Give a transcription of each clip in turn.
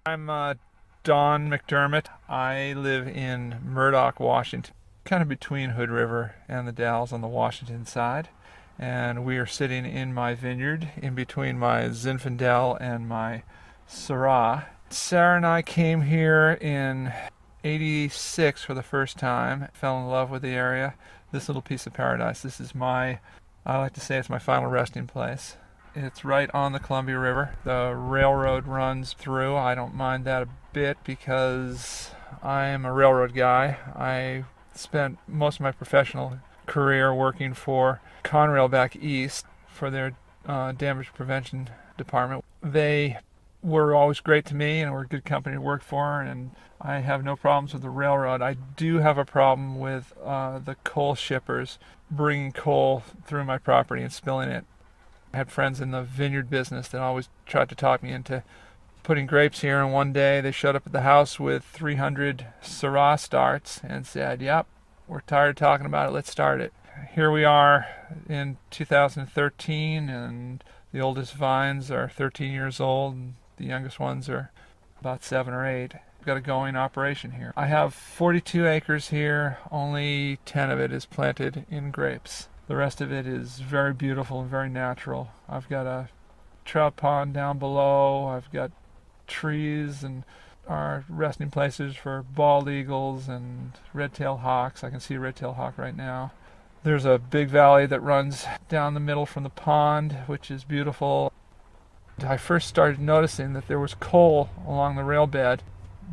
I'm Don McDermott. I live in Murdock, Washington, kind of between Hood River and the Dalles on the Washington side. And we are sitting in my vineyard in between my Zinfandel and my Syrah. Sarah and I came here in '86 for the first time, fell in love with the area. This little piece of paradise. I like to say it's my final resting place. It's right on the Columbia River. The railroad runs through. I don't mind that a bit because I am a railroad guy. I spent most of my professional career working for Conrail back east for their damage prevention department. They were always great to me and were a good company to work for, and I have no problems with the railroad. I do have a problem with the coal shippers bringing coal through my property and spilling it. I had friends in the vineyard business that always tried to talk me into putting grapes here, and one day they showed up at the house with 300 Syrah starts and said, "Yep, we're tired of talking about it, let's start it." Here we are in 2013, and the oldest vines are 13 years old, and the youngest ones are about 7 or 8. We've got a going operation here. I have 42 acres here, only 10 of it is planted in grapes. The rest of it is very beautiful and very natural. I've got a trout pond down below. I've got trees and our resting places for bald eagles and red-tailed hawks. I can see a red-tailed hawk right now. There's a big valley that runs down the middle from the pond, which is beautiful. I first started noticing that there was coal along the rail bed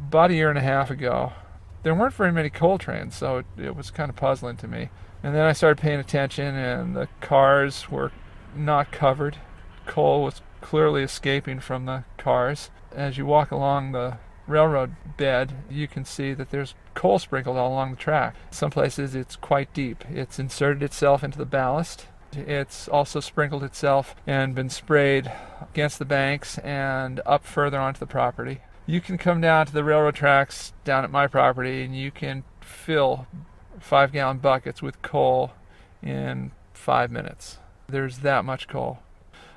about a year and a half ago. There weren't very many coal trains, so it was kind of puzzling to me. And then I started paying attention, and the cars were not covered. Coal was clearly escaping from the cars. As you walk along the railroad bed, you can see that there's coal sprinkled all along the track. Some places it's quite deep. It's inserted itself into the ballast. It's also sprinkled itself and been sprayed against the banks and up further onto the property. You can come down to the railroad tracks down at my property, and you can fill 5-gallon buckets with coal in 5 minutes. There's that much coal.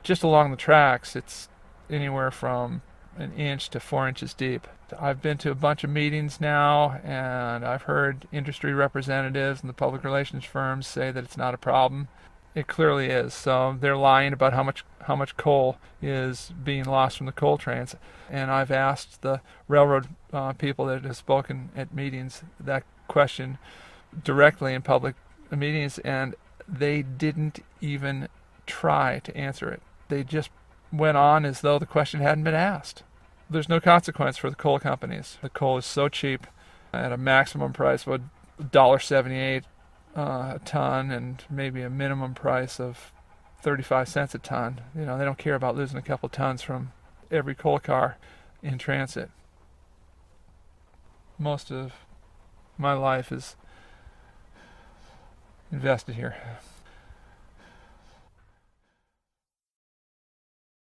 Just along the tracks, it's anywhere from an inch to 4 inches deep. I've been to a bunch of meetings now, and I've heard industry representatives and the public relations firms say that it's not a problem. It clearly is. So they're lying about how much coal is being lost from the coal trains. And I've asked the railroad people that have spoken at meetings that question directly in public meetings, and they didn't even try to answer it. They just went on as though the question hadn't been asked. There's no consequence for the coal companies. The coal is so cheap at a maximum price of $1.78 a ton and maybe a minimum price of 35 cents a ton. They don't care about losing a couple tons from every coal car in transit. Most of my life is invested here.